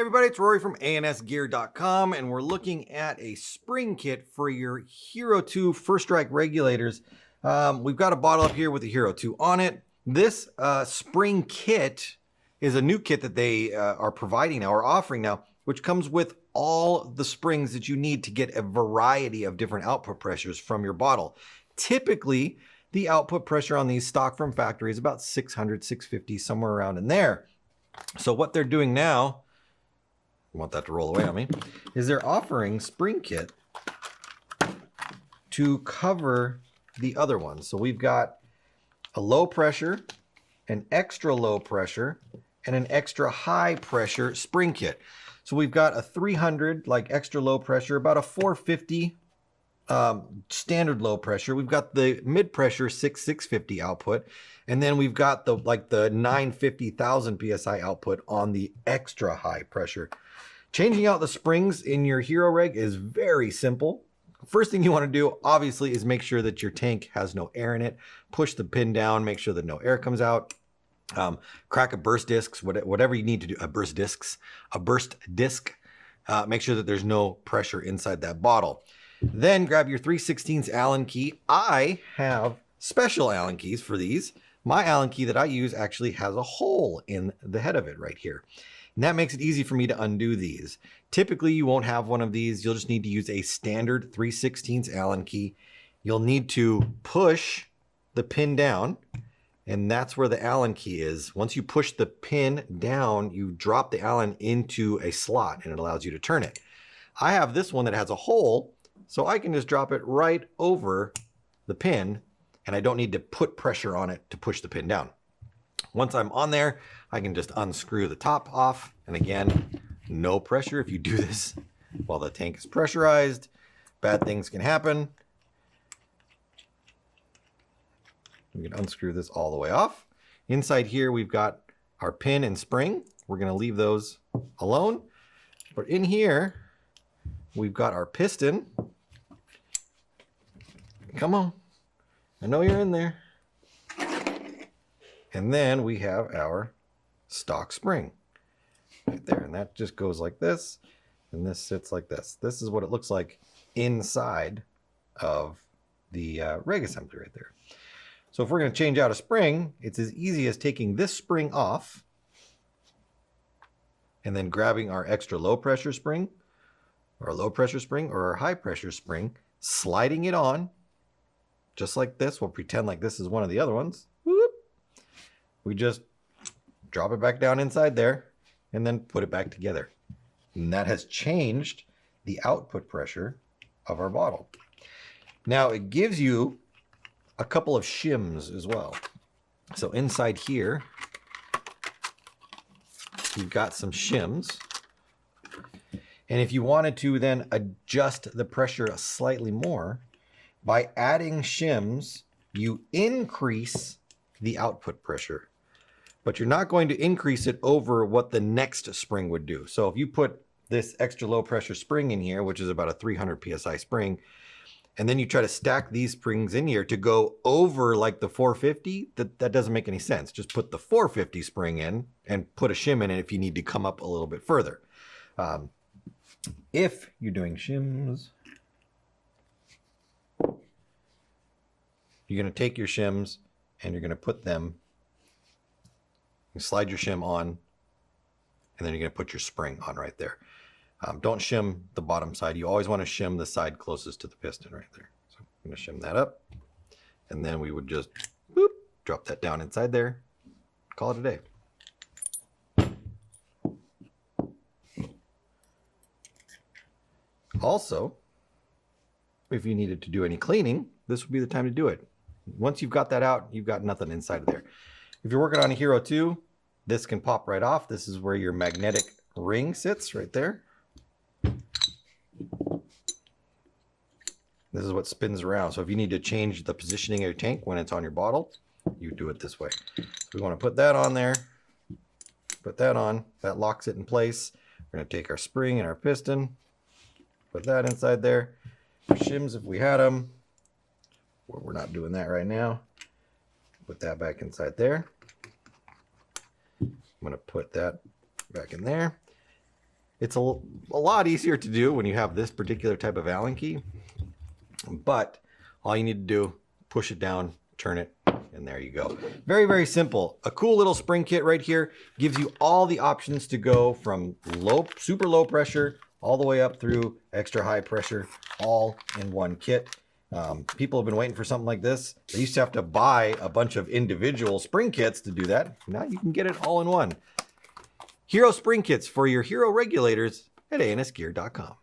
Everybody, it's Rory from ansgear.com, and we're looking at a spring kit for your Hero 2 First Strike regulators. We've got a bottle up here with the Hero 2 on it. This spring kit is a new kit that they are providing now, or offering now, which comes with all the springs that you need to get a variety of different output pressures from your bottle. Typically, the output pressure on these stock from factory is about 600, 650, somewhere around in there. So what they're doing now, I want that to roll away on me, is they're offering spring kit to cover the other ones. So we've got a low pressure, an extra low pressure, and an extra high pressure spring kit. So we've got a 300 like extra low pressure, about a 450 standard low pressure. We've got the mid pressure 650 output, and then we've got the 950,000 psi output on the extra high pressure. Changing out the springs in your Hero Reg is very simple. First thing you want to do, obviously, is make sure that your tank has no air in it. Push the pin down, make sure that no air comes out. Crack a burst discs, whatever you need to do. A burst disc. Make sure that there's no pressure inside that bottle. Then grab your 3/16 Allen key. I have special Allen keys for these. My Allen key that I use actually has a hole in the head of it right here. And that makes it easy for me to undo these. Typically, you won't have one of these. You'll just need to use a standard 3/16 Allen key. You'll need to push the pin down, and that's where the Allen key is. Once you push the pin down, you drop the Allen into a slot, and it allows you to turn it. I have this one that has a hole, so I can just drop it right over the pin, and I don't need to put pressure on it to push the pin down. Once I'm on there, I can just unscrew the top off. And again, no pressure. If you do this while the tank is pressurized, bad things can happen. We can unscrew this all the way off. Inside here, we've got our pin and spring. We're going to leave those alone. But in here, we've got our piston. Come on. I know you're in there. And then we have our stock spring right there. And that just goes like this. And this sits like this. This is what it looks like inside of the reg assembly right there. So if we're going to change out a spring, it's as easy as taking this spring off and then grabbing our extra low pressure spring or a low pressure spring or our high pressure spring, sliding it on just like this. We'll pretend like this is one of the other ones. Whoop. We just drop it back down inside there and then put it back together. And that has changed the output pressure of our bottle. Now it gives you a couple of shims as well. So inside here, you've got some shims. And if you wanted to then adjust the pressure slightly more, by adding shims, you increase the output pressure. But you're not going to increase it over what the next spring would do. So if you put this extra low pressure spring in here, which is about a 300 psi spring, and then you try to stack these springs in here to go over like the 450, that doesn't make any sense. Just put the 450 spring in and put a shim in it if you need to come up a little bit further. If you're doing shims, you're going to take your shims and you're going to put them, you slide your shim on, and then you're going to put your spring on right there. Don't shim the bottom side. You always want to shim the side closest to the piston right there. So I'm going to shim that up, and then we would just boop, drop that down inside there, call it a day. Also, if you needed to do any cleaning, this would be the time to do it. Once you've got that out, you've got nothing inside of there. If you're working on a Hero 2, this can pop right off. This is where your magnetic ring sits right there. This is what spins around. So if you need to change the positioning of your tank when it's on your bottle, you do it this way. So we want to put that on there. Put that on. That locks it in place. We're going to take our spring and our piston. Put that inside there. Shims if we had them. Well, we're not doing that right now. Put that back inside there. I'm going to put that back in there. It's a lot easier to do when you have this particular type of Allen key, but all you need to do, push it down, turn it, and there you go. Very, very simple. A cool little spring kit right here gives you all the options to go from super low pressure all the way up through extra high pressure, all in one kit. People have been waiting for something like this. They used to have to buy a bunch of individual spring kits to do that. Now you can get it all in one. Hero spring kits for your Hero regulators at ansgear.com.